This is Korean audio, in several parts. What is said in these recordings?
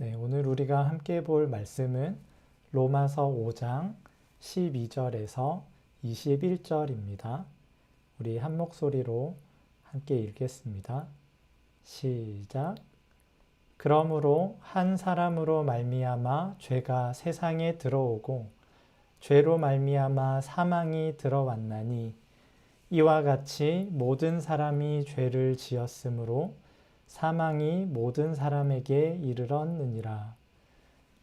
네, 오늘 우리가 함께 볼 말씀은 로마서 5장 12절에서 21절입니다. 우리 한 목소리로 함께 읽겠습니다. 시작. 그러므로 한 사람으로 말미암아 죄가 세상에 들어오고 죄로 말미암아 사망이 들어왔나니 이와 같이 모든 사람이 죄를 지었으므로 사망이 모든 사람에게 이르렀느니라.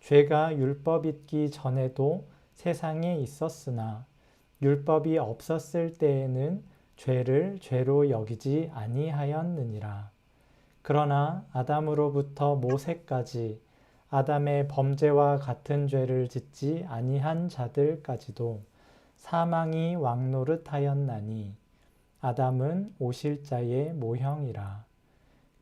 죄가 율법 있기 전에도 세상에 있었으나 율법이 없었을 때에는 죄를 죄로 여기지 아니하였느니라. 그러나 아담으로부터 모세까지 아담의 범죄와 같은 죄를 짓지 아니한 자들까지도 사망이 왕노릇하였나니 아담은 오실자의 모형이라.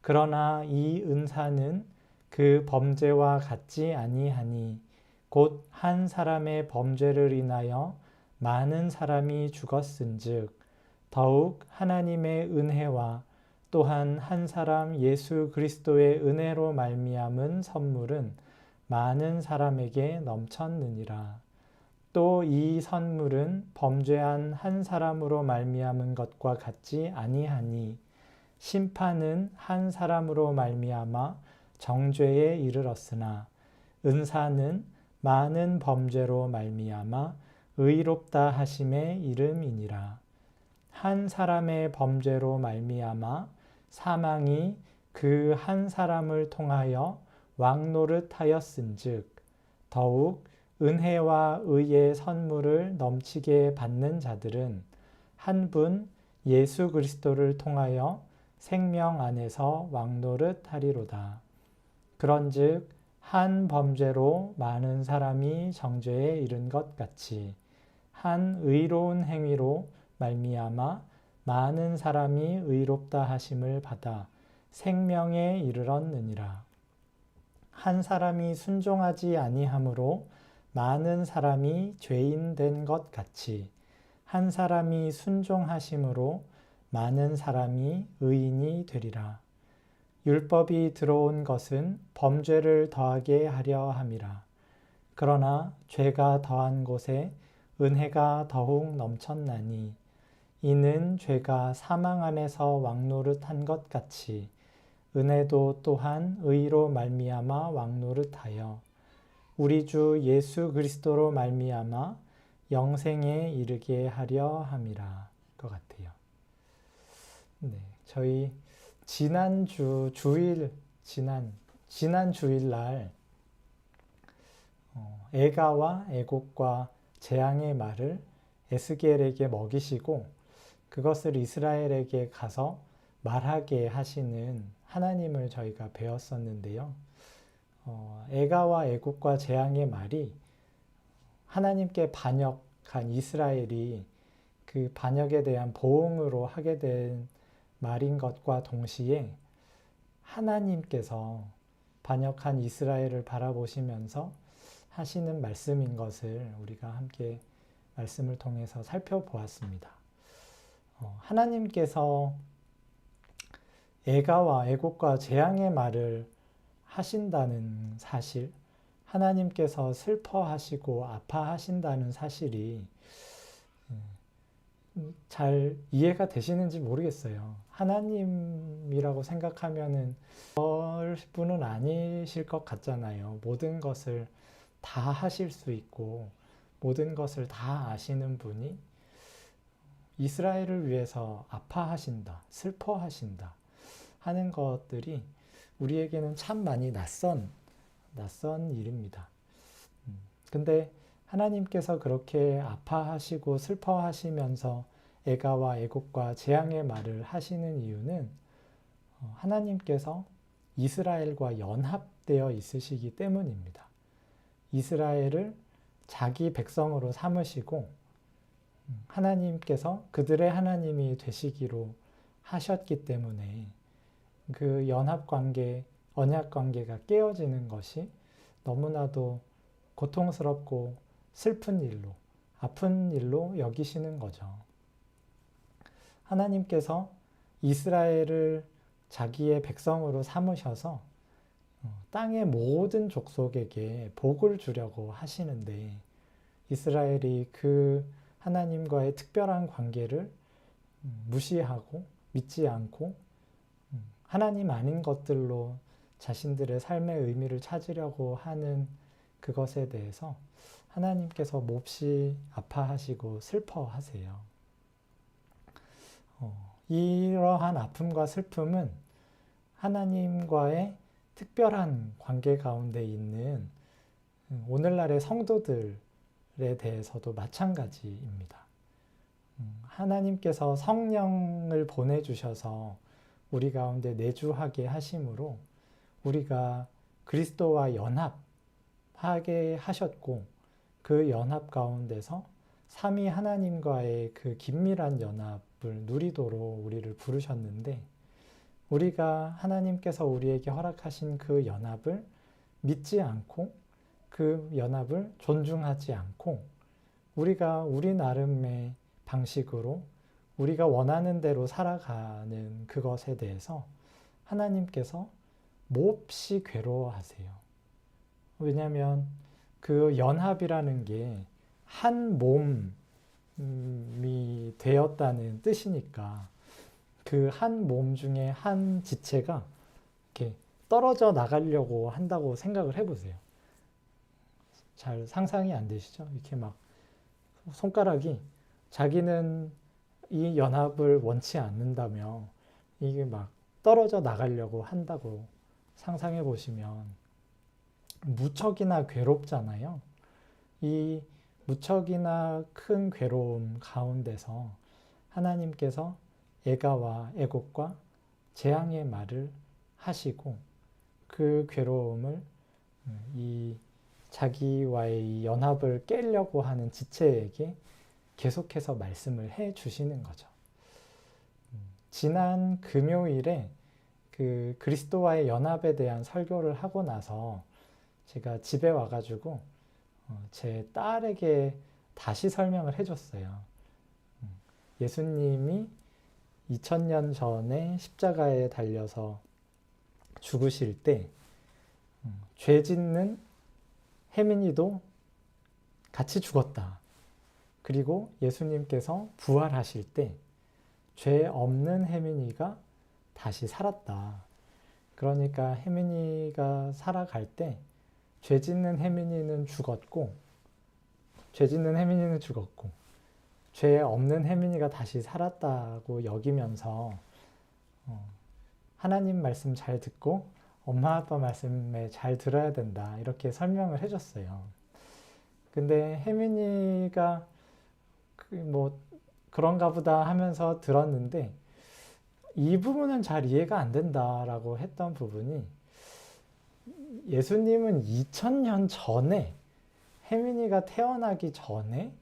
그러나 이 은사는 그 범죄와 같지 아니하니 곧 한 사람의 범죄를 인하여 많은 사람이 죽었은즉 더욱 하나님의 은혜와 또한 한 사람 예수 그리스도의 은혜로 말미암은 선물은 많은 사람에게 넘쳤느니라. 또 이 선물은 범죄한 한 사람으로 말미암은 것과 같지 아니하니 심판은 한 사람으로 말미암아 정죄에 이르렀으나 은사는 많은 범죄로 말미암아 의롭다 하심에 이름이니라. 한 사람의 범죄로 말미암아 사망이 그 한 사람을 통하여 왕노릇하였은즉 더욱 은혜와 의의 선물을 넘치게 받는 자들은 한 분 예수 그리스도를 통하여 생명 안에서 왕노릇하리로다. 그런즉 한 범죄로 많은 사람이 정죄에 이른 것 같이 한 의로운 행위로 말미암아 많은 사람이 의롭다 하심을 받아 생명에 이르렀느니라. 한 사람이 순종하지 아니함으로 많은 사람이 죄인 된 것 같이 한 사람이 순종하심으로 많은 사람이 의인이 되리라. 율법이 들어온 것은 범죄를 더하게 하려 함이라. 그러나 죄가 더한 곳에 은혜가 더욱 넘쳤나니 이는 죄가 사망 안에서 왕노릇한 것 같이 은혜도 또한 의로 말미암아 왕노릇하여 우리 주 예수 그리스도로 말미암아 영생에 이르게 하려 함이라. 것 같아요. 네, 저희 지난 주일날 애가와 애곡과 재앙의 말을 에스겔에게 먹이시고 그것을 이스라엘에게 가서 말하게 하시는 하나님을 저희가 배웠었는데요. 애가와 애곡과 재앙의 말이 하나님께 반역한 이스라엘이 그 반역에 대한 보응으로 하게 된 말인 것과 동시에 하나님께서 반역한 이스라엘을 바라보시면서 하시는 말씀인 것을 우리가 함께 말씀을 통해서 살펴보았습니다. 하나님께서 애가와 애곡과 재앙의 말을 하신다는 사실, 하나님께서 슬퍼하시고 아파하신다는 사실이 잘 이해가 되시는지 모르겠어요. 하나님이라고 생각하면은 그럴 분은 아니실 것 같잖아요. 모든 것을 다 하실 수 있고 모든 것을 다 아시는 분이 이스라엘을 위해서 아파하신다, 슬퍼하신다 하는 것들이 우리에게는 참 많이 낯선 일입니다. 근데 하나님께서 그렇게 아파하시고 슬퍼하시면서 애가와 애곡과 재앙의 말을 하시는 이유는 하나님께서 이스라엘과 연합되어 있으시기 때문입니다. 이스라엘을 자기 백성으로 삼으시고 하나님께서 그들의 하나님이 되시기로 하셨기 때문에 그 연합관계, 언약관계가 깨어지는 것이 너무나도 고통스럽고 슬픈 일로, 아픈 일로 여기시는 거죠. 하나님께서 이스라엘을 자기의 백성으로 삼으셔서 땅의 모든 족속에게 복을 주려고 하시는데 이스라엘이 그 하나님과의 특별한 관계를 무시하고 믿지 않고 하나님 아닌 것들로 자신들의 삶의 의미를 찾으려고 하는 그것에 대해서 하나님께서 몹시 아파하시고 슬퍼하세요. 이러한 아픔과 슬픔은 하나님과의 특별한 관계 가운데 있는 오늘날의 성도들에 대해서도 마찬가지입니다. 하나님께서 성령을 보내주셔서 우리 가운데 내주하게 하심으로 우리가 그리스도와 연합하게 하셨고 그 연합 가운데서 삼위 하나님과의 그 긴밀한 연합을 누리도록 우리를 부르셨는데 우리가 하나님께서 우리에게 허락하신 그 연합을 믿지 않고 그 연합을 존중하지 않고 우리가 우리 나름의 방식으로 우리가 원하는 대로 살아가는 그것에 대해서 하나님께서 몹시 괴로워하세요. 왜냐하면 그 연합이라는 게 한 몸이 되었다는 뜻이니까 그 한 몸 중에 한 지체가 이렇게 떨어져 나가려고 한다고 생각을 해보세요. 잘 상상이 안 되시죠? 이렇게 막 손가락이 자기는 이 연합을 원치 않는다며 이게 막 떨어져 나가려고 한다고 상상해 보시면 무척이나 괴롭잖아요. 이 무척이나 큰 괴로움 가운데서 하나님께서 애가와 애곡과 재앙의 말을 하시고 그 괴로움을 이 자기와의 이 연합을 깨려고 하는 지체에게 계속해서 말씀을 해 주시는 거죠. 지난 금요일에 그 그리스도와의 연합에 대한 설교를 하고 나서 제가 집에 와가지고 제 딸에게 다시 설명을 해줬어요. 예수님이 2000년 전에 십자가에 달려서 죽으실 때 죄 짓는 혜민이도 같이 죽었다. 그리고 예수님께서 부활하실 때 죄 없는 혜민이가 다시 살았다. 그러니까 혜민이가 살아갈 때 죄 짓는 혜민이는 죽었고 죄 없는 혜민이가 다시 살았다고 여기면서 하나님 말씀 잘 듣고 엄마 아빠 말씀에 잘 들어야 된다 이렇게 설명을 해줬어요. 근데 혜민이가 뭐 그런가 보다 하면서 들었는데 이 부분은 잘 이해가 안 된다라고 했던 부분이 예수님은 2000년 전에 혜민이가 태어나기 전에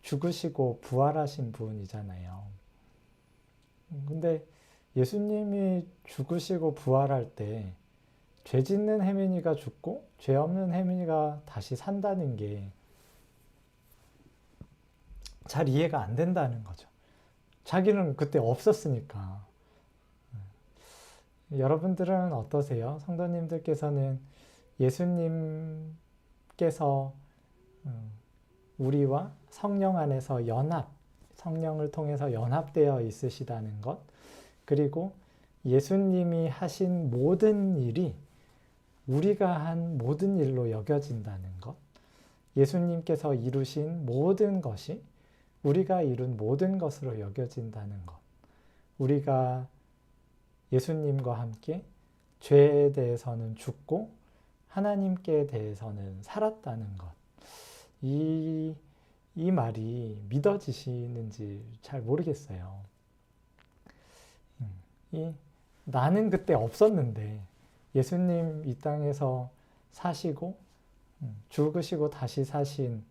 죽으시고 부활하신 분이잖아요. 근데 예수님이 죽으시고 부활할 때 죄 짓는 혜민이가 죽고 죄 없는 혜민이가 다시 산다는 게 잘 이해가 안 된다는 거죠. 자기는 그때 없었으니까. 여러분들은 어떠세요? 성도님들께서는 예수님께서 우리와 성령 안에서 연합, 성령을 통해서 연합되어 있으시다는 것, 그리고 예수님이 하신 모든 일이 우리가 한 모든 일로 여겨진다는 것, 예수님께서 이루신 모든 것이 우리가 이룬 모든 것으로 여겨진다는 것, 우리가 예수님과 함께 죄에 대해서는 죽고 하나님께 대해서는 살았다는 것, 이 말이 믿어지시는지 잘 모르겠어요. 나는 그때 없었는데 예수님 이 땅에서 사시고 죽으시고 다시 사신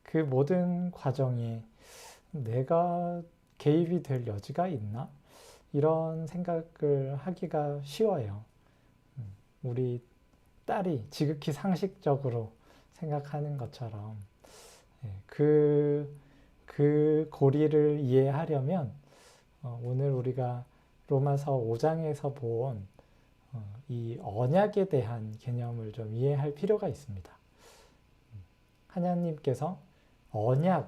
그 모든 과정에 내가 개입이 될 여지가 있나? 이런 생각을 하기가 쉬워요. 우리 딸이 지극히 상식적으로 생각하는 것처럼 그 고리를 이해하려면 오늘 우리가 로마서 5장에서 본 이 언약에 대한 개념을 좀 이해할 필요가 있습니다. 하나님께서 언약에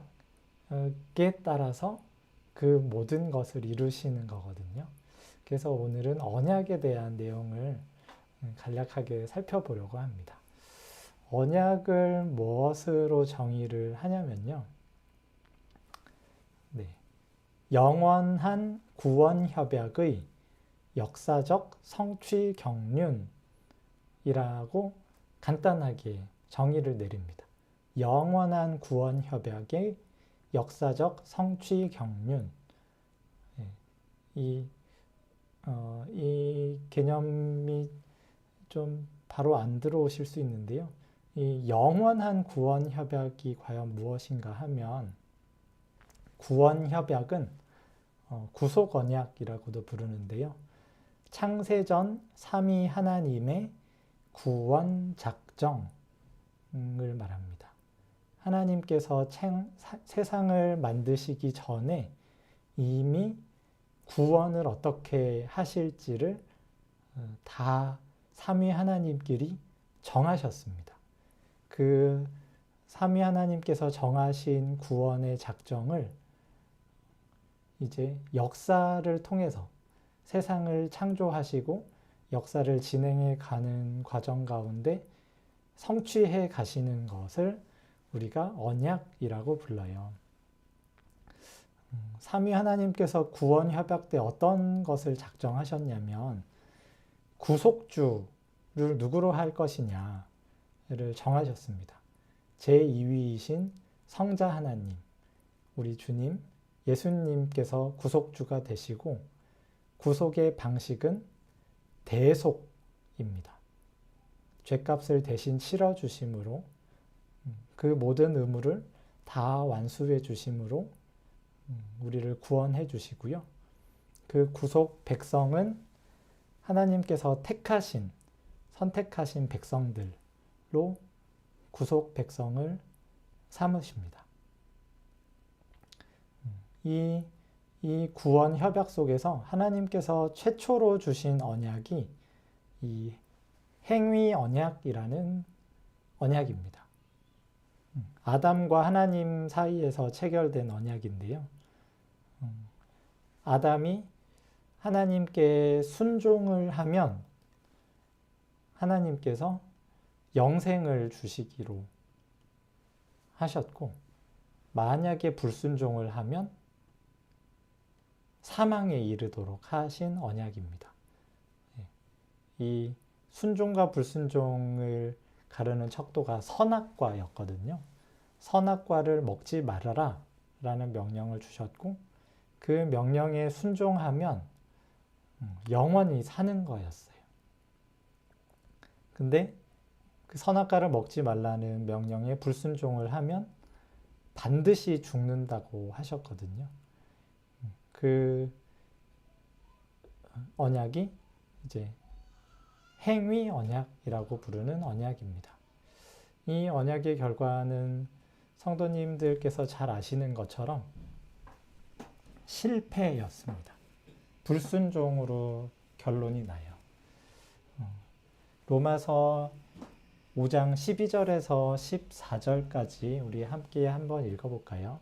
따라서 그 모든 것을 이루시는 거거든요. 그래서 오늘은 언약에 대한 내용을 간략하게 살펴보려고 합니다. 언약을 무엇으로 정의를 하냐면요. 네. 영원한 구원 협약의 역사적 성취 경륜이라고 간단하게 정의를 내립니다. 영원한 구원 협약의 역사적 성취 경륜. 이 개념이 좀 바로 안 들어오실 수 있는데요. 이 영원한 구원 협약이 과연 무엇인가 하면 구원 협약은 구속 언약이라고도 부르는데요. 창세전 삼위 하나님의 구원 작정을 말합니다. 하나님께서 세상을 만드시기 전에 이미 구원을 어떻게 하실지를 다 삼위 하나님끼리 정하셨습니다. 그 삼위 하나님께서 정하신 구원의 작정을 이제 역사를 통해서 세상을 창조하시고 역사를 진행해 가는 과정 가운데 성취해 가시는 것을 우리가 언약이라고 불러요. 삼위 하나님께서 구원 협약 때 어떤 것을 작정하셨냐면 구속주를 누구로 할 것이냐를 정하셨습니다. 제2위이신 성자 하나님, 우리 주님 예수님께서 구속주가 되시고 구속의 방식은 대속입니다. 죄값을 대신 치러주심으로 그 모든 의무를 다 완수해 주심으로 우리를 구원해 주시고요. 그 구속 백성은 하나님께서 선택하신 백성들로 구속 백성을 삼으십니다. 이 구원 협약 속에서 하나님께서 최초로 주신 언약이 이 행위 언약이라는 언약입니다. 아담과 하나님 사이에서 체결된 언약인데요. 아담이 하나님께 순종을 하면 하나님께서 영생을 주시기로 하셨고, 만약에 불순종을 하면 사망에 이르도록 하신 언약입니다. 이 순종과 불순종을 가르는 척도가 선악과였거든요. 선악과를 먹지 말아라 라는 명령을 주셨고, 그 명령에 순종하면 영원히 사는 거였어요. 근데 그 선악과를 먹지 말라는 명령에 불순종을 하면 반드시 죽는다고 하셨거든요. 그 언약이 이제 행위 언약이라고 부르는 언약입니다. 이 언약의 결과는 성도님들께서 잘 아시는 것처럼 실패였습니다. 불순종으로 결론이 나요. 로마서 5장 12절에서 14절까지 우리 함께 한번 읽어볼까요?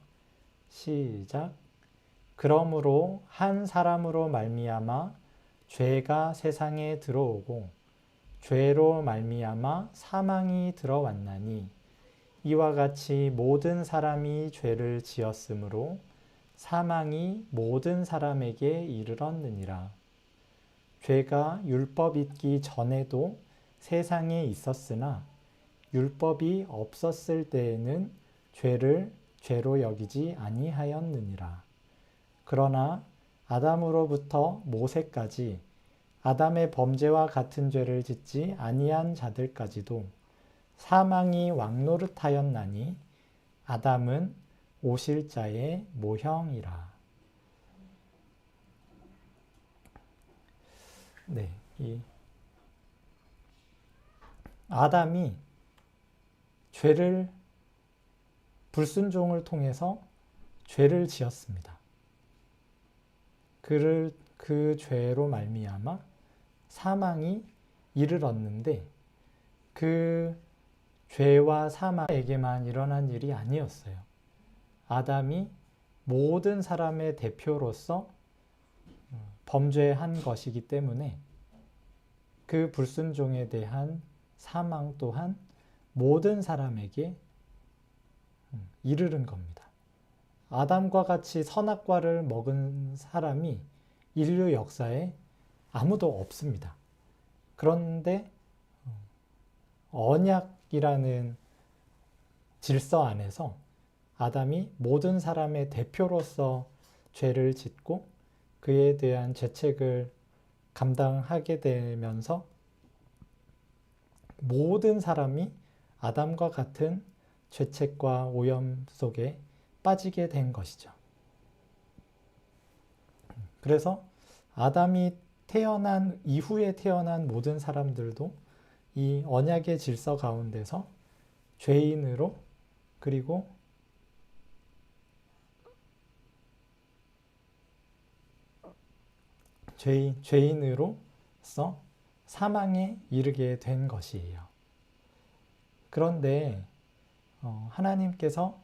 시작. 그러므로 한 사람으로 말미암아 죄가 세상에 들어오고 죄로 말미암아 사망이 들어왔나니 이와 같이 모든 사람이 죄를 지었으므로 사망이 모든 사람에게 이르렀느니라. 죄가 율법 있기 전에도 세상에 있었으나 율법이 없었을 때에는 죄를 죄로 여기지 아니하였느니라. 그러나 아담으로부터 모세까지 아담의 범죄와 같은 죄를 짓지 아니한 자들까지도 사망이 왕노릇하였나니 아담은 오실 자의 모형이라. 네, 이 아담이 불순종을 통해서 죄를 지었습니다. 그 죄로 말미암아 사망이 이르렀는데 그 죄와 사망에게만 일어난 일이 아니었어요. 아담이 모든 사람의 대표로서 범죄한 것이기 때문에 그 불순종에 대한 사망 또한 모든 사람에게 이르른 겁니다. 아담과 같이 선악과를 먹은 사람이 인류 역사에 아무도 없습니다. 그런데 언약이라는 질서 안에서 아담이 모든 사람의 대표로서 죄를 짓고 그에 대한 죄책을 감당하게 되면서 모든 사람이 아담과 같은 죄책과 오염 속에 빠지게 된 것이죠. 그래서 아담이 태어난 이후에 태어난 모든 사람들도 이 언약의 질서 가운데서 죄인으로 그리고 죄인으로서 사망에 이르게 된 것이에요. 그런데 하나님께서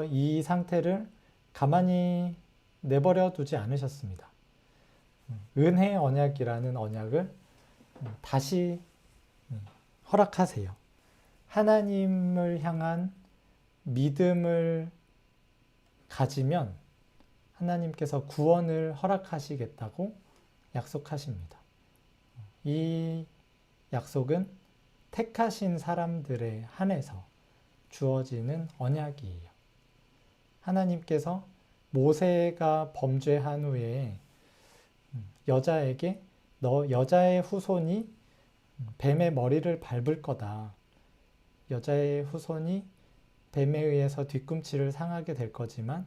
이 상태를 가만히 내버려 두지 않으셨습니다. 은혜 언약이라는 언약을 다시 허락하세요. 하나님을 향한 믿음을 가지면 하나님께서 구원을 허락하시겠다고 약속하십니다. 이 약속은 택하신 사람들에 한해서 주어지는 언약이에요. 하나님께서 모세가 범죄한 후에 여자에게 너 여자의 후손이 뱀의 머리를 밟을 거다. 여자의 후손이 뱀에 의해서 뒤꿈치를 상하게 될 거지만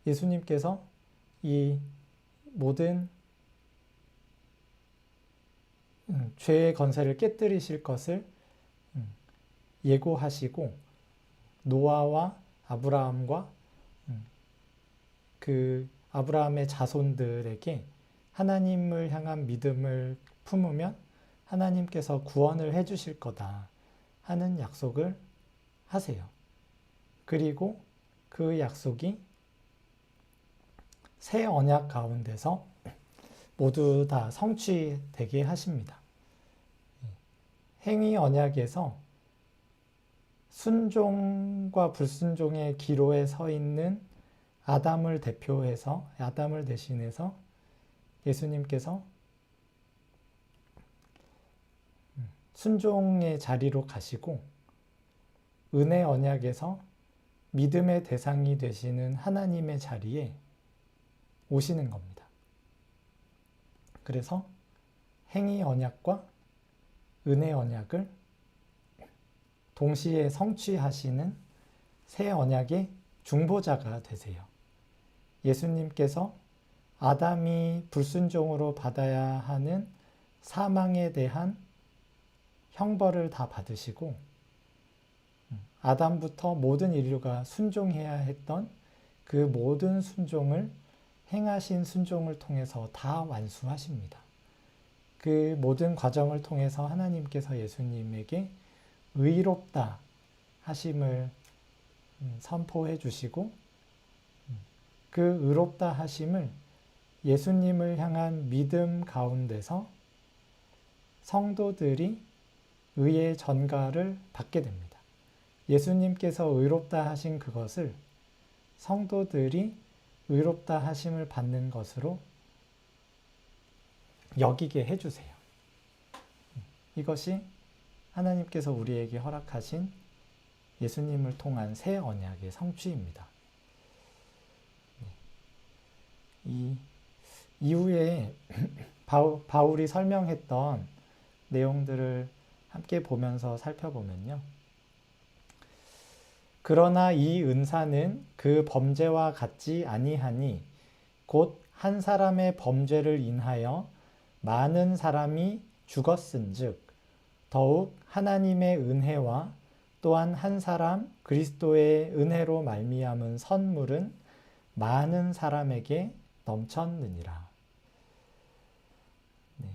예수님께서 이 모든 죄의 건세를 깨뜨리실 것을 예고하시고 노아와 아브라함과 그 아브라함의 자손들에게 하나님을 향한 믿음을 품으면 하나님께서 구원을 해주실 거다 하는 약속을 하세요. 그리고 그 약속이 새 언약 가운데서 모두 다 성취되게 하십니다. 행위 언약에서 순종과 불순종의 기로에 서 있는 아담을 대신해서 예수님께서 순종의 자리로 가시고 은혜 언약에서 믿음의 대상이 되시는 하나님의 자리에 오시는 겁니다. 그래서 행위 언약과 은혜 언약을 동시에 성취하시는 새 언약의 중보자가 되세요. 예수님께서 아담이 불순종으로 받아야 하는 사망에 대한 형벌을 다 받으시고 아담부터 모든 인류가 순종해야 했던 그 모든 순종을 행하신 순종을 통해서 다 완수하십니다. 그 모든 과정을 통해서 하나님께서 예수님에게 의롭다 하심을 선포해 주시고 그 의롭다 하심을 예수님을 향한 믿음 가운데서 성도들이 의의 전가를 받게 됩니다. 예수님께서 의롭다 하신 그것을 성도들이 의롭다 하심을 받는 것으로 여기게 해주세요. 이것이 하나님께서 우리에게 허락하신 예수님을 통한 새 언약의 성취입니다. 이 이후에 바울이 설명했던 내용들을 함께 보면서 살펴보면요. 그러나 이 은사는 그 범죄와 같지 아니하니 곧 한 사람의 범죄를 인하여 많은 사람이 죽었은즉 더욱 하나님의 은혜와 또한 한 사람 그리스도의 은혜로 말미암은 선물은 많은 사람에게 넘쳤느니라. 네.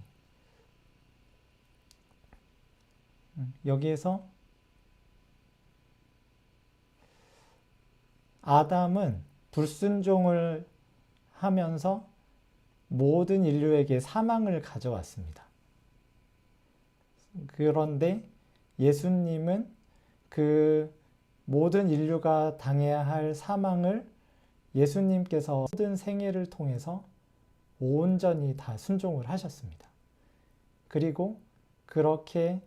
여기에서 아담은 불순종을 하면서 모든 인류에게 사망을 가져왔습니다. 그런데 예수님은 그 모든 인류가 당해야 할 사망을 예수님께서 모든 생애를 통해서 온전히 다 순종을 하셨습니다. 그리고 그렇게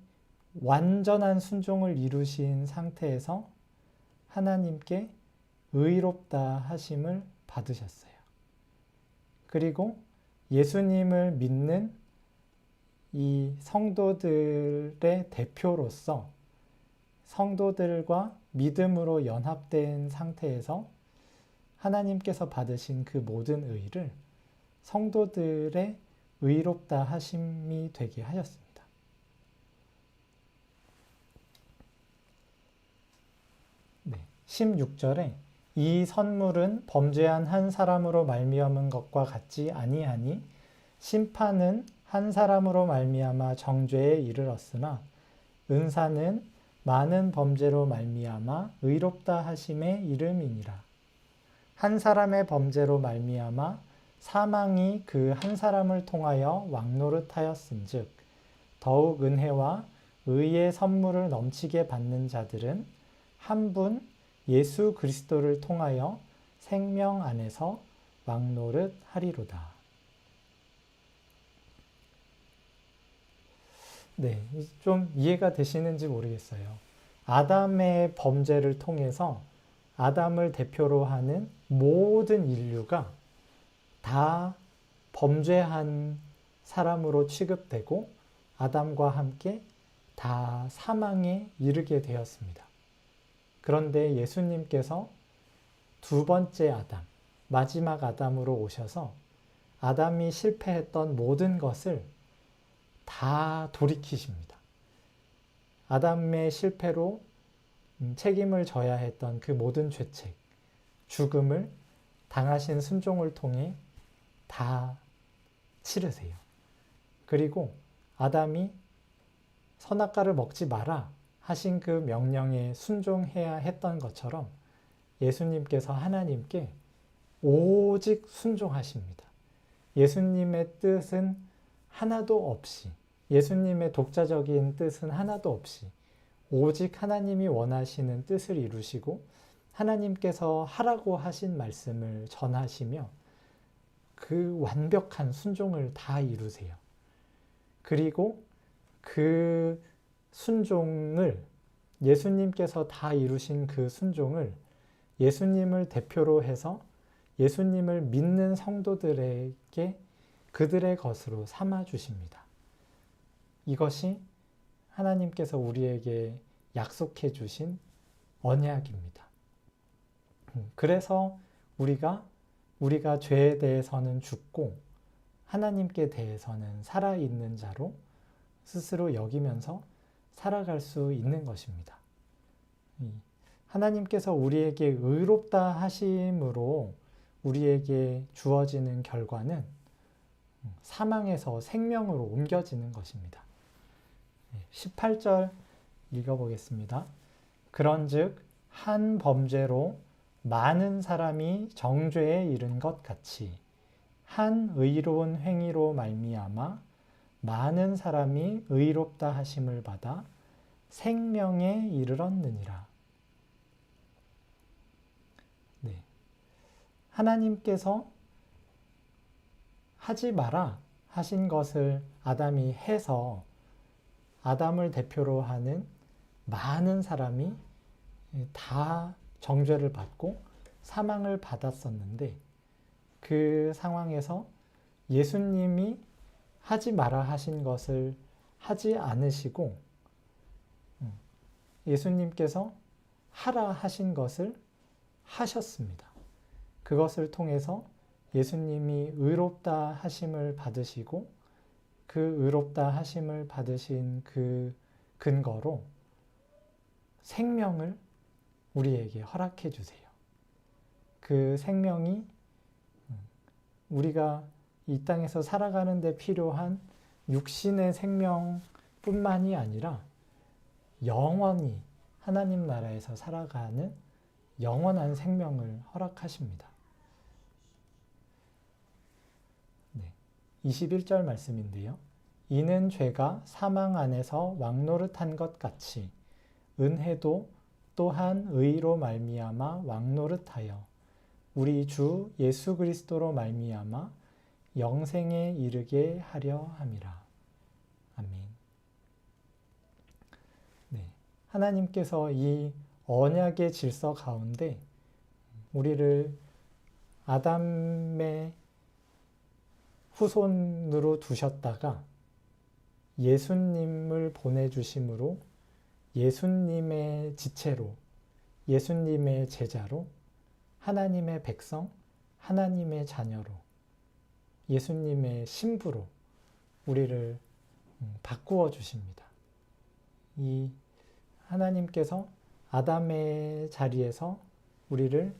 완전한 순종을 이루신 상태에서 하나님께 의롭다 하심을 받으셨어요. 그리고 예수님을 믿는 이 성도들의 대표로서 성도들과 믿음으로 연합된 상태에서 하나님께서 받으신 그 모든 의를 성도들의 의롭다 하심이 되게 하셨습니다. 네, 16절에 이 선물은 범죄한 한 사람으로 말미암은 것과 같지 아니하니 심판은 한 사람으로 말미암아 정죄에 이르렀으나 은사는 많은 범죄로 말미암아 의롭다 하심에 이름이니라. 한 사람의 범죄로 말미암아 사망이 그 한 사람을 통하여 왕노릇하였은즉 더욱 은혜와 의의 선물을 넘치게 받는 자들은 한 분 예수 그리스도를 통하여 생명 안에서 왕노릇하리로다. 네, 좀 이해가 되시는지 모르겠어요. 아담의 범죄를 통해서 아담을 대표로 하는 모든 인류가 다 범죄한 사람으로 취급되고 아담과 함께 다 사망에 이르게 되었습니다. 그런데 예수님께서 두 번째 아담, 마지막 아담으로 오셔서 아담이 실패했던 모든 것을 다 돌이키십니다. 아담의 실패로 책임을 져야 했던 그 모든 죄책, 죽음을 당하신 순종을 통해 다 치르세요. 그리고 아담이 선악과를 먹지 마라 하신 그 명령에 순종해야 했던 것처럼 예수님께서 하나님께 오직 순종하십니다. 예수님의 뜻은 하나도 없이, 예수님의 독자적인 뜻은 하나도 없이 오직 하나님이 원하시는 뜻을 이루시고 하나님께서 하라고 하신 말씀을 전하시며 그 완벽한 순종을 다 이루세요. 그리고 그 순종을 예수님께서 다 이루신 그 순종을 예수님을 대표로 해서 예수님을 믿는 성도들에게 그들의 것으로 삼아 주십니다. 이것이 하나님께서 우리에게 약속해 주신 언약입니다. 그래서 우리가 죄에 대해서는 죽고 하나님께 대해서는 살아있는 자로 스스로 여기면서 살아갈 수 있는 것입니다. 하나님께서 우리에게 의롭다 하심으로 우리에게 주어지는 결과는 사망에서 생명으로 옮겨지는 것입니다. 18절 읽어보겠습니다. 그런즉 한 범죄로 많은 사람이 정죄에 이른 것 같이 한 의로운 행위로 말미암아 많은 사람이 의롭다 하심을 받아 생명에 이르렀느니라. 네. 하나님께서 하지 마라 하신 것을 아담이 해서 아담을 대표로 하는 많은 사람이 다 정죄를 받고 사망을 받았었는데 그 상황에서 예수님이 하지 마라 하신 것을 하지 않으시고 예수님께서 하라 하신 것을 하셨습니다. 그것을 통해서 예수님이 의롭다 하심을 받으시고 그 의롭다 하심을 받으신 그 근거로 생명을 우리에게 허락해 주세요. 그 생명이 우리가 이 땅에서 살아가는 데 필요한 육신의 생명뿐만이 아니라 영원히 하나님 나라에서 살아가는 영원한 생명을 허락하십니다. 네, 21절 말씀인데요. 이는 죄가 사망 안에서 왕노릇한 것 같이 은혜도 또한 의로 말미암아 왕노릇하여 우리 주 예수 그리스도로 말미암아 영생에 이르게 하려 함이라. 아멘. 네, 하나님께서 이 언약의 질서 가운데 우리를 아담의 후손으로 두셨다가 예수님을 보내주심으로 예수님의 지체로, 예수님의 제자로, 하나님의 백성, 하나님의 자녀로, 예수님의 신부로 우리를 바꾸어 주십니다. 이 하나님께서 아담의 자리에서 우리를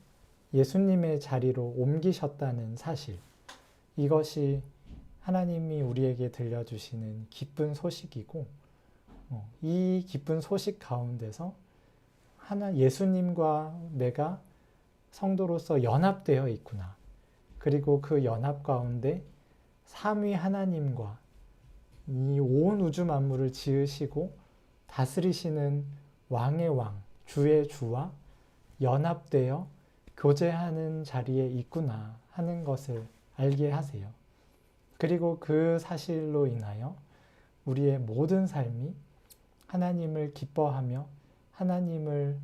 예수님의 자리로 옮기셨다는 사실, 이것이 하나님이 우리에게 들려주시는 기쁜 소식이고, 이 기쁜 소식 가운데서 예수님과 내가 성도로서 연합되어 있구나. 그리고 그 연합 가운데 삼위 하나님과 이 온 우주 만물을 지으시고 다스리시는 왕의 왕, 주의 주와 연합되어 교제하는 자리에 있구나 하는 것을 알게 하세요. 그리고 그 사실로 인하여 우리의 모든 삶이 하나님을 기뻐하며 하나님을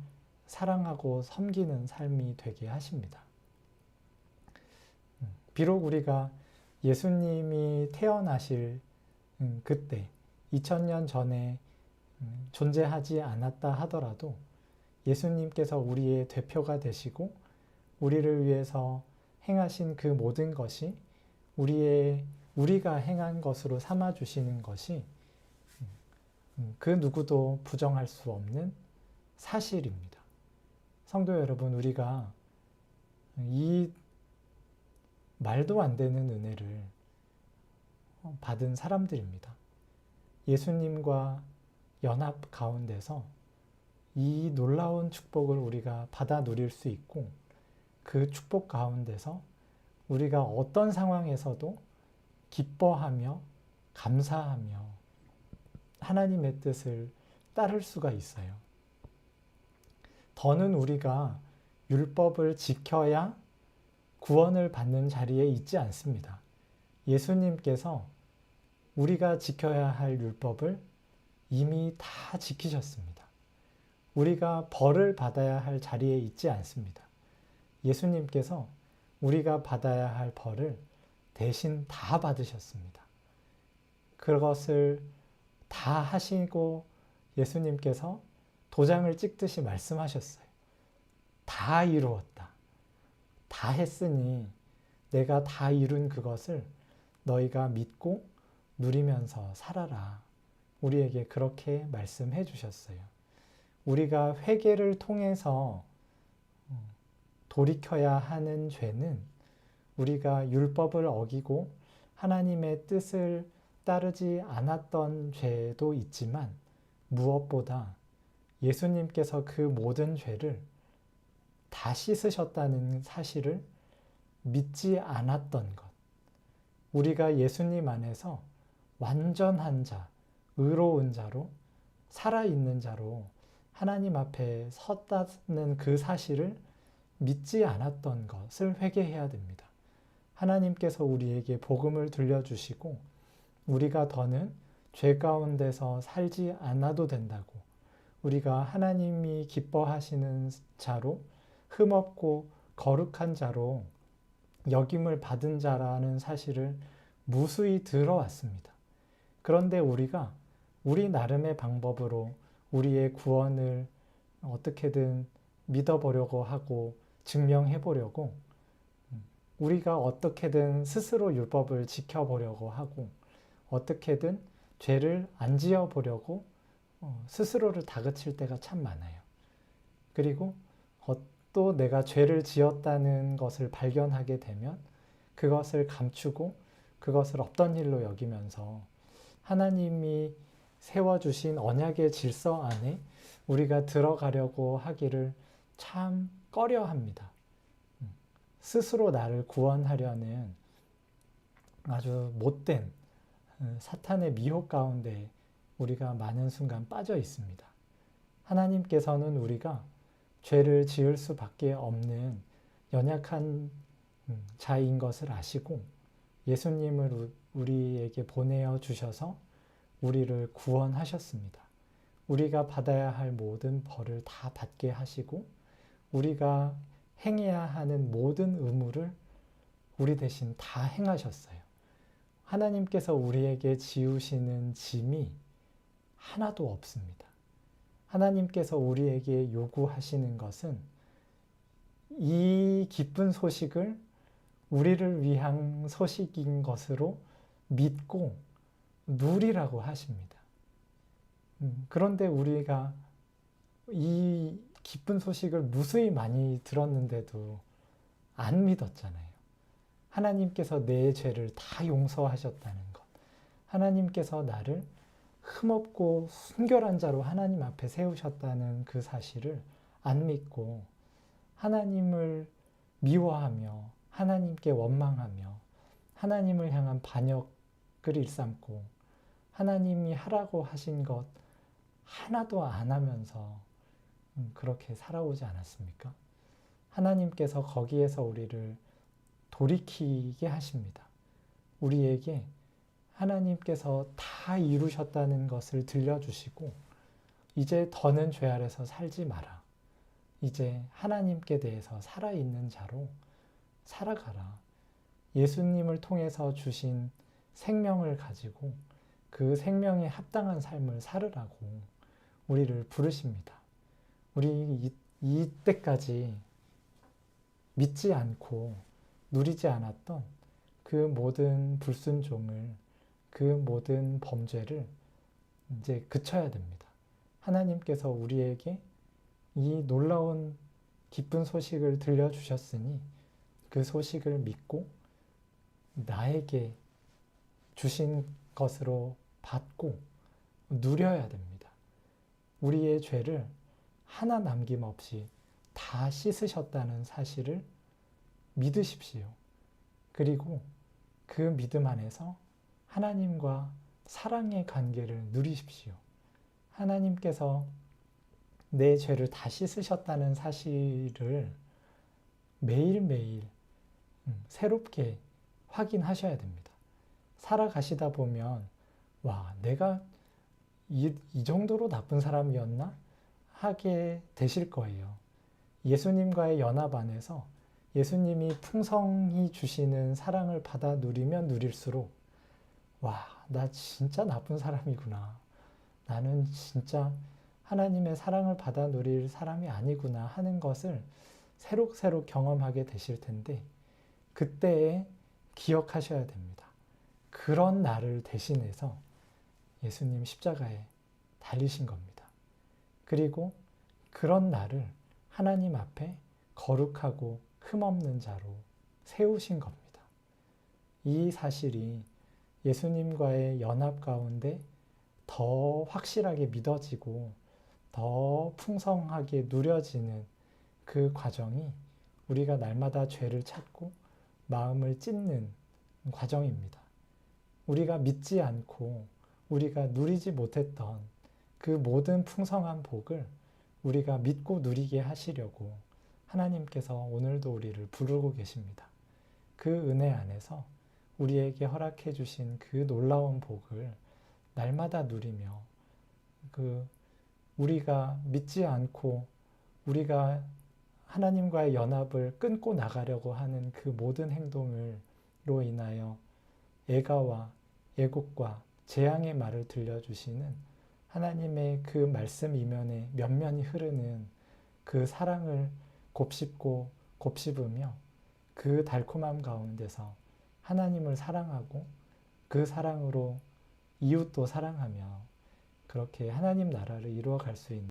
사랑하고 섬기는 삶이 되게 하십니다. 비록 우리가 예수님이 태어나실 그때 2000년 전에 존재하지 않았다 하더라도 예수님께서 우리의 대표가 되시고 우리를 위해서 행하신 그 모든 것이 우리가 행한 것으로 삼아주시는 것이 그 누구도 부정할 수 없는 사실입니다. 성도 여러분, 우리가 이 말도 안 되는 은혜를 받은 사람들입니다. 예수님과 연합 가운데서 이 놀라운 축복을 우리가 받아 누릴 수 있고 그 축복 가운데서 우리가 어떤 상황에서도 기뻐하며 감사하며 하나님의 뜻을 따를 수가 있어요. 더는 우리가 율법을 지켜야 구원을 받는 자리에 있지 않습니다. 예수님께서 우리가 지켜야 할 율법을 이미 다 지키셨습니다. 우리가 벌을 받아야 할 자리에 있지 않습니다. 예수님께서 우리가 받아야 할 벌을 대신 다 받으셨습니다. 그것을 다 하시고 예수님께서 도장을 찍듯이 말씀하셨어요. 다 이루었다. 다 했으니 내가 다 이룬 그것을 너희가 믿고 누리면서 살아라. 우리에게 그렇게 말씀해 주셨어요. 우리가 회개를 통해서 돌이켜야 하는 죄는 우리가 율법을 어기고 하나님의 뜻을 따르지 않았던 죄도 있지만 무엇보다 예수님께서 그 모든 죄를 다 씻으셨다는 사실을 믿지 않았던 것. 우리가 예수님 안에서 완전한 자, 의로운 자로, 살아있는 자로 하나님 앞에 섰다는 그 사실을 믿지 않았던 것을 회개해야 됩니다. 하나님께서 우리에게 복음을 들려주시고 우리가 더는 죄 가운데서 살지 않아도 된다고, 우리가 하나님이 기뻐하시는 자로, 흠없고 거룩한 자로 여김을 받은 자라는 사실을 무수히 들어왔습니다. 그런데 우리가 우리 나름의 방법으로 우리의 구원을 어떻게든 믿어보려고 하고 증명해보려고, 우리가 어떻게든 스스로 율법을 지켜보려고 하고 어떻게든 죄를 안 지어보려고 스스로를 다그칠 때가 참 많아요. 그리고 또 내가 죄를 지었다는 것을 발견하게 되면 그것을 감추고 그것을 없던 일로 여기면서 하나님이 세워주신 언약의 질서 안에 우리가 들어가려고 하기를 참 꺼려합니다. 스스로 나를 구원하려는 아주 못된 사탄의 미혹 가운데 우리가 많은 순간 빠져 있습니다. 하나님께서는 우리가 죄를 지을 수밖에 없는 연약한 자인 것을 아시고 예수님을 우리에게 보내어 주셔서 우리를 구원하셨습니다. 우리가 받아야 할 모든 벌을 다 받게 하시고 우리가 행해야 하는 모든 의무를 우리 대신 다 행하셨어요. 하나님께서 우리에게 지우시는 짐이 하나도 없습니다. 하나님께서 우리에게 요구하시는 것은 이 기쁜 소식을 우리를 위한 소식인 것으로 믿고 누리라고 하십니다. 그런데 우리가 이 기쁜 소식을 무수히 많이 들었는데도 안 믿었잖아요. 하나님께서 내 죄를 다 용서하셨다는 것. 하나님께서 나를 흠없고 순결한 자로 하나님 앞에 세우셨다는 그 사실을 안 믿고 하나님을 미워하며 하나님께 원망하며 하나님을 향한 반역을 일삼고 하나님이 하라고 하신 것 하나도 안 하면서 그렇게 살아오지 않았습니까? 하나님께서 거기에서 우리를 돌이키게 하십니다. 우리에게 하나님께서 다 이루셨다는 것을 들려주시고 이제 더는 죄 아래서 살지 마라. 이제 하나님께 대해서 살아있는 자로 살아가라. 예수님을 통해서 주신 생명을 가지고 그 생명에 합당한 삶을 살으라고 우리를 부르십니다. 우리 이때까지 믿지 않고 누리지 않았던 그 모든 불순종을 그 모든 범죄를 이제 그쳐야 됩니다. 하나님께서 우리에게 이 놀라운 기쁜 소식을 들려주셨으니 그 소식을 믿고 나에게 주신 것으로 받고 누려야 됩니다. 우리의 죄를 하나 남김없이 다 씻으셨다는 사실을 믿으십시오. 그리고 그 믿음 안에서 하나님과 사랑의 관계를 누리십시오. 하나님께서 내 죄를 다 씻으셨다는 사실을 매일매일 새롭게 확인하셔야 됩니다. 살아가시다 보면 와, 내가 이 정도로 나쁜 사람이었나? 하게 되실 거예요. 예수님과의 연합 안에서 예수님이 풍성히 주시는 사랑을 받아 누리면 누릴수록 와, 나 진짜 나쁜 사람이구나. 나는 진짜 하나님의 사랑을 받아 누릴 사람이 아니구나 하는 것을 새록새록 경험하게 되실 텐데 그때에 기억하셔야 됩니다. 그런 나를 대신해서 예수님 십자가에 달리신 겁니다. 그리고 그런 나를 하나님 앞에 거룩하고 흠없는 자로 세우신 겁니다. 이 사실이 예수님과의 연합 가운데 더 확실하게 믿어지고 더 풍성하게 누려지는 그 과정이 우리가 날마다 죄를 찾고 마음을 찢는 과정입니다. 우리가 믿지 않고 우리가 누리지 못했던 그 모든 풍성한 복을 우리가 믿고 누리게 하시려고 하나님께서 오늘도 우리를 부르고 계십니다. 그 은혜 안에서 우리에게 허락해 주신 그 놀라운 복을 날마다 누리며 우리가 믿지 않고 우리가 하나님과의 연합을 끊고 나가려고 하는 그 모든 행동으로 인하여 애가와 애곡과 재앙의 말을 들려주시는 하나님의 그 말씀 이면에 면면이 흐르는 그 사랑을 곱씹고 곱씹으며 그 달콤함 가운데서 하나님을 사랑하고 그 사랑으로 이웃도 사랑하며 그렇게 하나님 나라를 이루어 갈 수 있는